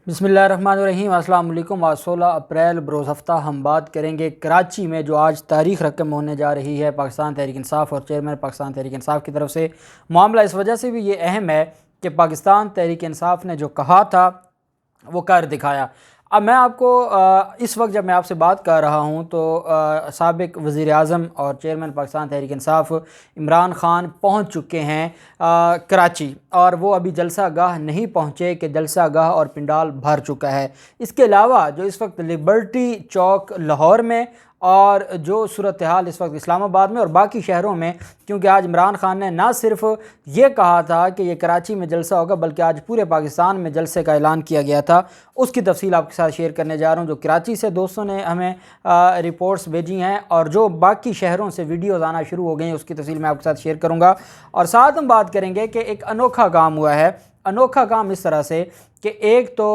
बिस्मिल्लाहिर्रहमानिर्रहीम। अस्सलाम वालेकुम। आज 16 अप्रैल बरोज़ हफ्ता हम बात करेंगे कराची में जो आज तारीख़ रकम होने जा रही है पाकिस्तान तहरीक इंसाफ़ और चेयरमैन पाकिस्तान तहरीक इंसाफ़ की तरफ से। मामला इस वजह से भी ये अहम है कि पाकिस्तान तहरीक इंसाफ़ ने जो कहा था वो कर दिखाया। अब मैं आपको इस वक्त जब मैं आपसे बात कर रहा हूँ तो साबिक़ वज़ीर आज़म और चेयरमैन पाकिस्तान तहरीक इंसाफ़ इमरान ख़ान पहुँच चुके हैं कराची, और वो अभी जलसा गाह नहीं पहुँचे कि जलसा गाह और पिंडाल भर चुका है। इसके अलावा जो इस वक्त लिबर्टी चौक लाहौर में और जो सूरत हाल इस वक्त इस्लामाबाद में और बाकी शहरों में, क्योंकि आज इमरान ख़ान ने ना सिर्फ ये कहा था कि ये कराची में जलसा होगा बल्कि आज पूरे पाकिस्तान में जलसे का ऐलान किया गया था। उसकी तफसील आपके साथ शेयर करने जा रहा हूँ। जो कराची से दोस्तों ने हमें रिपोर्ट्स भेजी हैं और जो बाकी शहरों से वीडियोज़ आना शुरू हो गई हैं उसकी तफसील मैं आपके साथ शेयर करूँगा। और साथ हम बात करेंगे कि एक अनोखा काम हुआ है। अनोखा काम इस तरह से कि एक तो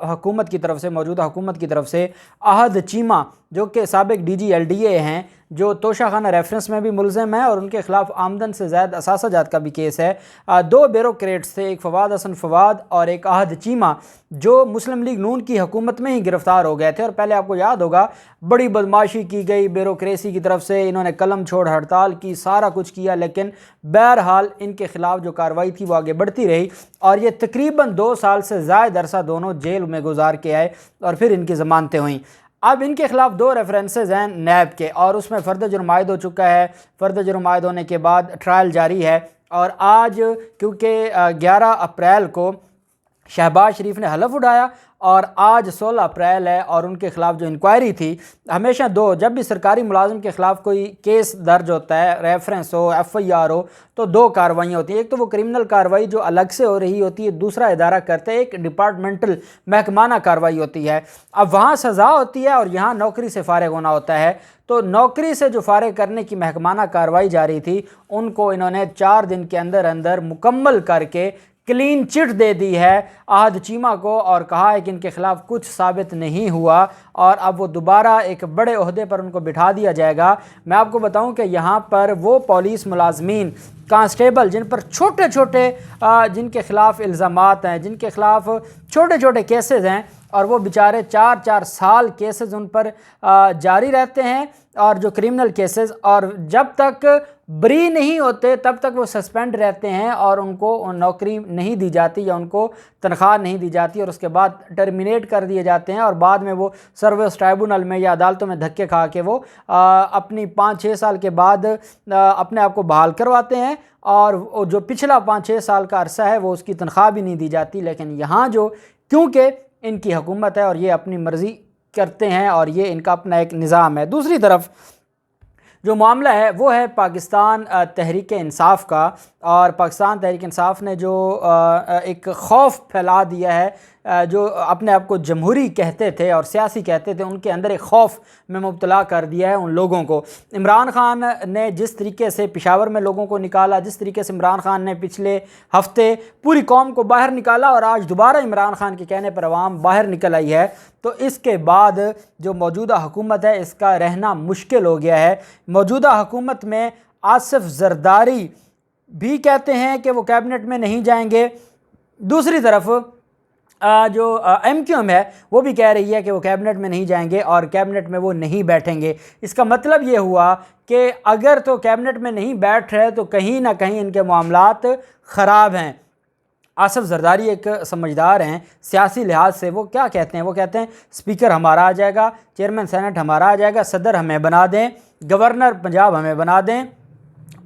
हुकूमत की तरफ से, मौजूदा हुकूमत की तरफ से अहद चीमा जो कि साबिक़ DG LDA हैं, जो तोशाखाना रेफरेंस में भी मुलज़म है और उनके ख़िलाफ़ आमदन से ज़ायद असासा जात का भी केस है। दो ब्यूरोक्रेट्स थे, एक फवाद हसन फवाद और एक अहद चीमा, जो मुस्लिम लीग नून की हुकूमत में ही गिरफ़्तार हो गए थे। और पहले आपको याद होगा बड़ी बदमाशी की गई ब्यूरोक्रेसी की तरफ से, इन्होंने कलम छोड़ हड़ताल की, सारा कुछ किया, लेकिन बहरहाल इनके ख़िलाफ़ जो कार्रवाई थी वो आगे बढ़ती रही और ये तकरीबन 2 साल से ज़ायद अरसा दोनों जेल में गुजार के आए और फिर इनकी ज़मानतें हुईं। अब इनके ख़िलाफ़ 2 रेफरेंसेज हैं नैब के और उसमें फ़र्द जुर्म आयद हो चुका है। फ़र्द जुर्म आयद होने के बाद ट्रायल जारी है और आज क्योंकि 11 अप्रैल को शहबाज शरीफ ने हलफ उठाया और आज 16 अप्रैल है और उनके ख़िलाफ़ जो इंक्वायरी थी, हमेशा जब भी सरकारी मुलाजिम के ख़िलाफ़ कोई केस दर्ज होता है, रेफरेंस हो, FIR हो, तो 2 कार्रवाइयाँ होती हैं। एक तो वो क्रिमिनल कार्रवाई जो अलग से हो रही होती है, दूसरा इदारा करते हैं, एक डिपार्टमेंटल महकमाना कार्रवाई होती है। अब वहाँ सज़ा होती है और यहाँ नौकरी से फ़ारिग होना होता है। तो नौकरी से जो फ़ारिग करने की महकमाना कार्रवाई जारी थी उनको इन्होंने 4 दिन के अंदर अंदर मुकम्मल करके क्लीन चिट दे दी है अहद चीमा को और कहा है कि इनके ख़िलाफ़ कुछ साबित नहीं हुआ और अब वो दोबारा एक बड़े ओहदे पर उनको बिठा दिया जाएगा। मैं आपको बताऊं कि यहाँ पर वो पुलिस मुलाजमीन, कांस्टेबल जिन पर छोटे छोटे जिनके ख़िलाफ़ इल्ज़ामात हैं, जिनके ख़िलाफ़ छोटे छोटे केसेस हैं और वो बेचारे 4-4 साल केसेस उन पर जारी रहते हैं और जो क्रिमिनल केसेस, और जब तक बरी नहीं होते तब तक वो सस्पेंड रहते हैं और उनको नौकरी नहीं दी जाती या उनको तनख्वाह नहीं दी जाती और उसके बाद टर्मिनेट कर दिए जाते हैं और बाद में वो सर्विस ट्राइब्यूनल में या अदालतों में धक्के खा के वो अपनी 5-6 साल के बाद अपने आप को बहाल करवाते हैं और जो पिछला 5-6 साल का अरसा है वो उसकी तनख्वाह भी नहीं दी जाती। लेकिन यहाँ जो क्योंकि इनकी हुकूमत है और ये अपनी मर्ज़ी करते हैं और ये इनका अपना एक निज़ाम है। दूसरी तरफ जो मामला है वो है पाकिस्तान तहरीक इंसाफ़ का, और पाकिस्तान तहरीक इंसाफ़ ने जो एक खौफ फैला दिया है, जो अपने आप को जमहूरी कहते थे और सियासी कहते थे, उनके अंदर एक खौफ में मुब्तला कर दिया है उन लोगों को। इमरान ख़ान ने जिस तरीके से पेशावर में लोगों को निकाला, जिस तरीके से इमरान ख़ान ने पिछले हफ्ते पूरी कौम को बाहर निकाला और आज दोबारा इमरान ख़ान के कहने पर अवाम बाहर निकल आई है, तो इसके बाद जो मौजूदा हुकूमत है इसका रहना मुश्किल हो गया है। मौजूदा हुकूमत में आसिफ जरदारी भी कहते हैं कि वो कैबिनेट में नहीं जाएंगे। दूसरी तरफ जो MQM है वो भी कह रही है कि वो कैबिनेट में नहीं जाएंगे और कैबिनेट में वो नहीं बैठेंगे। इसका मतलब ये हुआ कि अगर तो कैबिनेट में नहीं बैठ रहे तो कहीं ना कहीं इनके मामलात ख़राब हैं। आसिफ जरदारी एक समझदार हैं सियासी लिहाज से। वो क्या कहते हैं? वो कहते हैं स्पीकर हमारा आ जाएगा, चेयरमैन सेनेट हमारा आ जाएगा, सदर हमें बना दें, गवर्नर पंजाब हमें बना दें,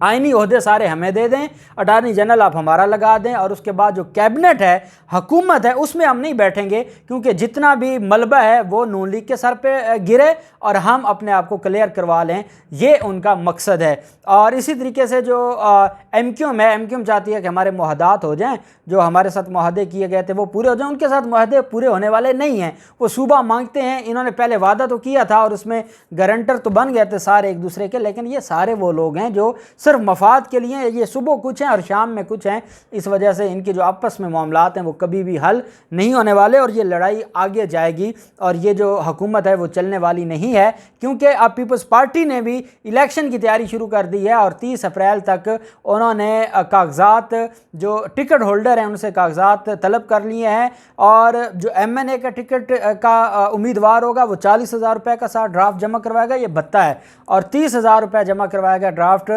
आइनी ओहदे सारे हमें दे दें, अटारनी जनरल आप हमारा लगा दें और उसके बाद जो कैबिनेट है, हुकूमत है, उसमें हम नहीं बैठेंगे क्योंकि जितना भी मलबा है वो नून लीग के सर पे गिरे और हम अपने आप को क्लियर करवा लें, ये उनका मकसद है। और इसी तरीके से जो MQM है, MQM चाहती है कि हमारे मुआहदात हो जाएं, जो हमारे साथ मुआहदे किए गए थे वो पूरे हो जाएं। उनके साथ मुआहदे पूरे होने वाले नहीं हैं, वो सूबा मांगते हैं। इन्होंने पहले वादा तो किया था और उसमें गारंटर तो बन गए थे सारे एक दूसरे के, लेकिन ये सारे वो लोग हैं जो सिर्फ मफाद के लिए। ये सुबह कुछ हैं और शाम में कुछ हैं, इस वजह से इनके जो आपस में मामलात हैं वो कभी भी हल नहीं होने वाले और ये लड़ाई आगे जाएगी और ये जो हुकूमत है वो चलने वाली नहीं है, क्योंकि अब पीपल्स पार्टी ने भी इलेक्शन की तैयारी शुरू कर दी है और 30 अप्रैल तक उन्होंने कागजात, जो टिकट होल्डर हैं उनसे कागजात तलब कर लिए हैं और जो MNA का टिकट का उम्मीदवार होगा वो 40,000 रुपये का साथ ड्राफ्ट जमा करवाएगा, ये भत्ता है, और 30,000 रुपये जमा करवाएगा ड्राफ्ट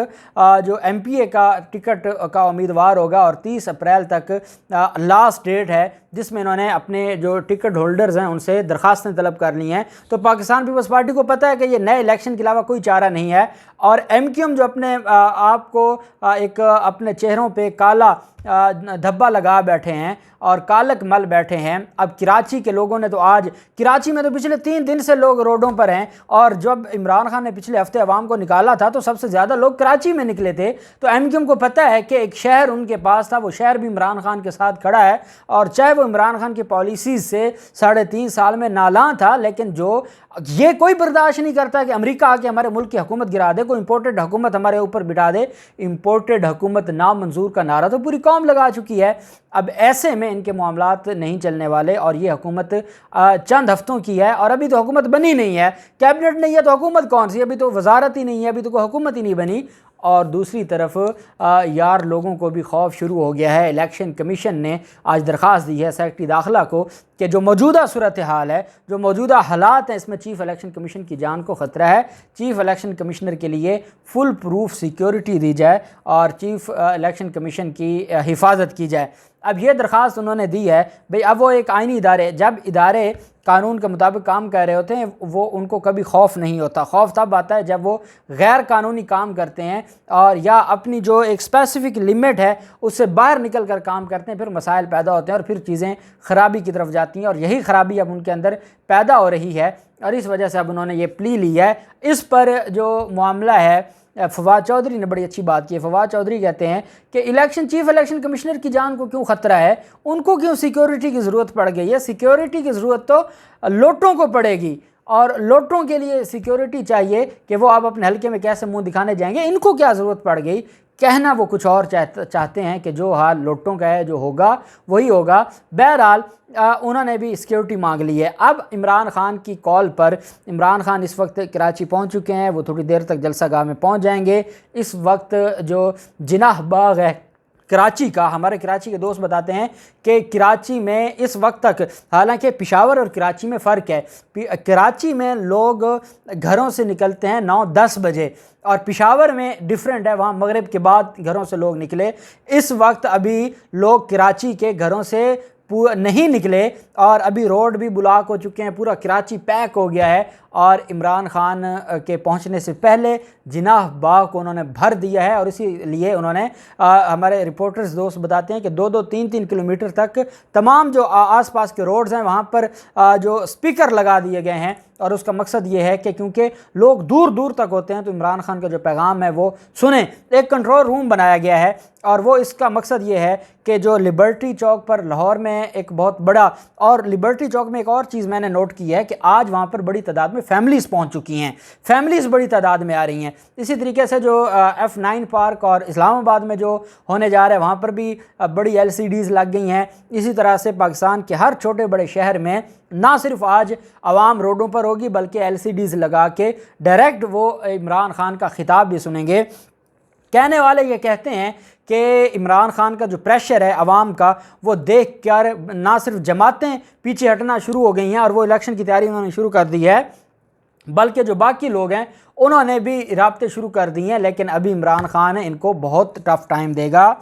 जो MPA का टिकट का उम्मीदवार होगा। और 30 अप्रैल तक लास्ट डेट है जिसमें इन्होंने अपने जो टिकट होल्डर्स हैं उनसे दरखास्तें तलब कर ली हैं। तो पाकिस्तान पीपल्स पार्टी को पता है कि ये नए इलेक्शन के अलावा कोई चारा नहीं है और MQM जो अपने आप को एक अपने चेहरों पे काला धब्बा लगा बैठे हैं और कालक मल बैठे हैं। अब कराची के लोगों ने तो आज, कराची में तो पिछले 3 दिन से लोग रोडों पर हैं और जब इमरान खान ने पिछले हफ्ते अवाम को निकाला था तो सबसे ज़्यादा लोग कराची में निकले थे। तो MQM को पता है कि एक शहर उनके पास था, वो शहर भी इमरान खान के साथ खड़ा है और चाहे वो इमरान खान की पॉलिसीज़ से 3.5 साल में नाला था, लेकिन जो ये कोई बर्दाश्त नहीं करता कि अमेरिका आके हमारे मुल्क की हुकूमत गिरा दे, कोई इंपोर्टेड हुकूमत हमारे ऊपर बिठा दे। इंपोर्टेड हुकूमत नामंजूर का नारा तो पूरी कौम लगा चुकी है। अब ऐसे में इनके मामलात नहीं चलने वाले और ये हुकूमत चंद हफ्तों की है और अभी तो हुकूमत बनी नहीं है, कैबिनेट नहीं है तो हुकूमत कौन सी, अभी तो वजारत ही नहीं है, अभी तो कोई हुकूमत ही नहीं बनी। और दूसरी तरफ यार लोगों को भी खौफ शुरू हो गया है। इलेक्शन कमीशन ने आज दरख्वास्त दी है सेक्रेटरी दाखिला को कि जो मौजूदा सूरत हाल है, जो मौजूदा हालात हैं, इसमें चीफ़ इलेक्शन कमीशन की जान को ख़तरा है। चीफ़ इलेक्शन कमिश्नर के लिए फुल प्रूफ सिक्योरिटी दी जाए और चीफ़ इलेक्शन कमीशन की हिफाजत की जाए। अब ये दरख्वास्त उन्होंने दी है भाई, अब वो एक आइनी इदारे, जब इदारे कानून के मुताबिक काम कर रहे होते हैं वो उनको कभी खौफ नहीं होता। खौफ तब आता है जब वो गैर कानूनी काम करते हैं और या अपनी जो एक स्पेसिफिक लिमिट है उससे बाहर निकल कर काम करते हैं, फिर मसाइल पैदा होते हैं और फिर चीज़ें ख़राबी की तरफ जाती हैं और यही ख़राबी अब उनके अंदर पैदा हो रही है और इस वजह से अब उन्होंने ये प्ली ली है। इस पर जो मामला है, फवाद चौधरी ने बड़ी अच्छी बात की है। फवाद चौधरी कहते हैं कि चीफ इलेक्शन कमिश्नर की जान को क्यों ख़तरा है, उनको क्यों सिक्योरिटी की ज़रूरत पड़ गई है। सिक्योरिटी की ज़रूरत तो लोटों को पड़ेगी और लोटों के लिए सिक्योरिटी चाहिए कि वो आप अपने हल्के में कैसे मुंह दिखाने जाएंगे, इनको क्या ज़रूरत पड़ गई। कहना वो कुछ और चाहते हैं कि जो हाल लोटों का है, जो होगा वही होगा। बहरहाल उन्होंने भी सिक्योरिटी मांग ली है। अब इमरान खान की कॉल पर, इमरान खान इस वक्त कराची पहुंच चुके हैं, वो थोड़ी देर तक जलसागाह में पहुंच जाएंगे। इस वक्त जो जिनाह बाग है कराची का, हमारे कराची के दोस्त बताते हैं कि कराची में इस वक्त तक, हालांकि पेशावर और कराची में फ़र्क है, कराची में लोग घरों से निकलते हैं 9-10 बजे और पेशावर में डिफरेंट है, वहाँ मगरिब के बाद घरों से लोग निकले। इस वक्त अभी लोग कराची के घरों से नहीं निकले और अभी रोड भी ब्लॉक हो चुके हैं, पूरा कराची पैक हो गया है और इमरान खान के पहुंचने से पहले जिनाह बाग को उन्होंने भर दिया है और इसीलिए उन्होंने हमारे रिपोर्टर्स दोस्त बताते हैं कि 2-2, 3-3 किलोमीटर तक तमाम जो आसपास के रोड्स हैं वहाँ पर जो स्पीकर लगा दिए गए हैं और उसका मकसद ये है कि क्योंकि लोग दूर दूर तक होते हैं तो इमरान खान का जो पैगाम है वो सुने। एक कंट्रोल रूम बनाया गया है और वो इसका मकसद ये है कि जो लिबर्टी चौक पर लाहौर में एक बहुत बड़ा, और लिबर्टी चौक में एक और चीज़ मैंने नोट की है कि आज वहाँ पर बड़ी तादाद में फैमिलीज़ पहुँच चुकी हैं, फैमिलीज़ बड़ी तादाद में आ रही हैं। इसी तरीके से जो F9 पार्क और इस्लामाबाद में जो होने जा रहा है वहाँ पर भी बड़ी LCDs लग गई हैं। इसी तरह से पाकिस्तान के हर छोटे बड़े शहर में ना सिर्फ आज आवाम रोडों पर होगी बल्कि LCDs लगा के डायरेक्ट वो इमरान खान का खिताब भी सुनेंगे। कहने वाले ये कहते हैं कि इमरान खान का जो प्रेशर है आवाम का, वो देख कर ना सिर्फ जमातें पीछे हटना शुरू हो गई हैं और वो इलेक्शन की तैयारी उन्होंने शुरू कर दी है, बल्कि जो बाकी लोग हैं उन्होंने भी राब्ते शुरू कर दिए हैं। लेकिन अभी इमरान खान इनको बहुत टफ टाइम देगा।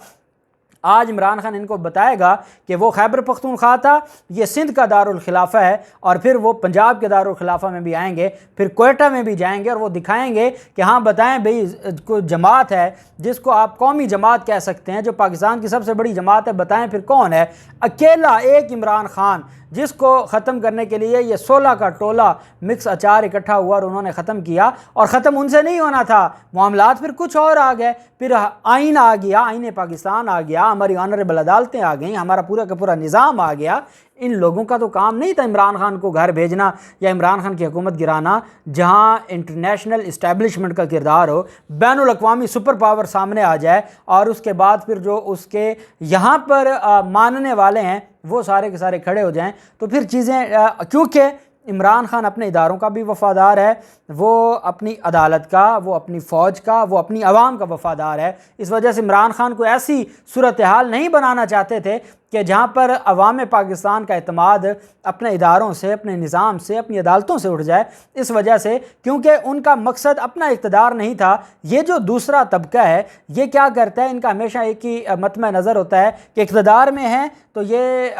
आज इमरान खान इनको बताएगा कि वो खैबर पख्तूनख्वा था, ये सिंध का दारुल खिलाफा है और फिर वो पंजाब के दारुल खिलाफा में भी आएंगे, फिर कोयटा में भी जाएंगे और वो दिखाएंगे कि हाँ बताएं भाई कोई जमात है जिसको आप कौमी जमात कह सकते हैं, जो पाकिस्तान की सबसे बड़ी जमात है, बताएं फिर कौन है। अकेला एक इमरान खान जिसको ख़त्म करने के लिए ये 16 का टोला मिक्स अचार इकट्ठा हुआ और उन्होंने ख़त्म किया। और ख़त्म उनसे नहीं होना था, मामलात फिर कुछ और आ गए, फिर आइन आ गया, आइन पाकिस्तान आ गया, हमारी ऑनरेबल अदालतें आ गई, हमारा पूरा का पूरा निज़ाम आ गया। इन लोगों का तो काम नहीं था इमरान खान को घर भेजना या इमरान खान की हुकूमत गिराना। जहाँ इंटरनेशनल इस्टेब्लिशमेंट का किरदार हो, बैनुल अक़वामी सुपर पावर सामने आ जाए और उसके बाद फिर जो उसके यहाँ पर मानने वाले हैं वो सारे के सारे खड़े हो जाएं, तो फिर चीज़ें क्योंकि इमरान खान अपने इदारों का भी वफ़ादार है, वो अपनी अदालत का, वो अपनी फ़ौज का, वो अपनी आवाम का वफ़ादार है। इस वजह से इमरान खान को ऐसी सूरत हाल नहीं बनाना चाहते थे कि जहाँ पर अवाम पाकिस्तान का एतमाद अपने इदारों से, अपने निज़ाम से, अपनी अदालतों से उठ जाए। इस वजह से, क्योंकि उनका मकसद अपना इक़्तिदार नहीं था। ये जो दूसरा तबका है ये क्या करता है, इनका हमेशा एक ही मतम नज़र होता है कि इक़्तिदार में हैं तो ये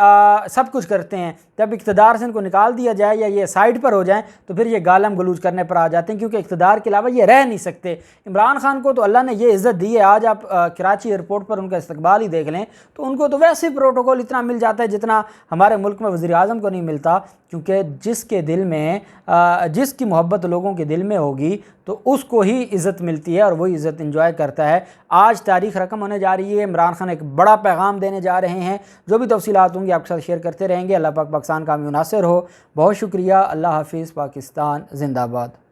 सब कुछ करते हैं, जब इक़्तिदार से इनको निकाल दिया जाए या ये साइड पर हो जाएं तो फिर ये गालम गलूज करने पर आ जाते हैं, क्योंकि इक़्तिदार के अलावा ये रह नहीं सकते। इमरान खान को तो अल्लाह ने ये इज़्ज़त दी है। आज आप कराची एयरपोर्ट पर उनका इस्तकबाल ही देख लें तो उनको तो वैसे प्रोटोकॉल इतना मिल जाता है जितना हमारे मुल्क में वज़ीर आज़म को नहीं मिलता, क्योंकि जिसके दिल में जिसकी मोहब्बत लोगों के दिल में होगी तो उसको ही इज़्ज़त मिलती है और वही इज़्ज़त इंजॉय करता है। आज तारीख़ रकम होने जा रही है, इमरान खान एक बड़ा पैगाम देने जा रहे हैं। जो भी तफसीलात होंगी आपके साथ शेयर करते रहेंगे। अल्लाह पाक पाकिस्तान का मुनासिर हो। बहुत शुक्रिया। अल्लाह हाफ़िज़। पाकिस्तान ज़िंदाबाद।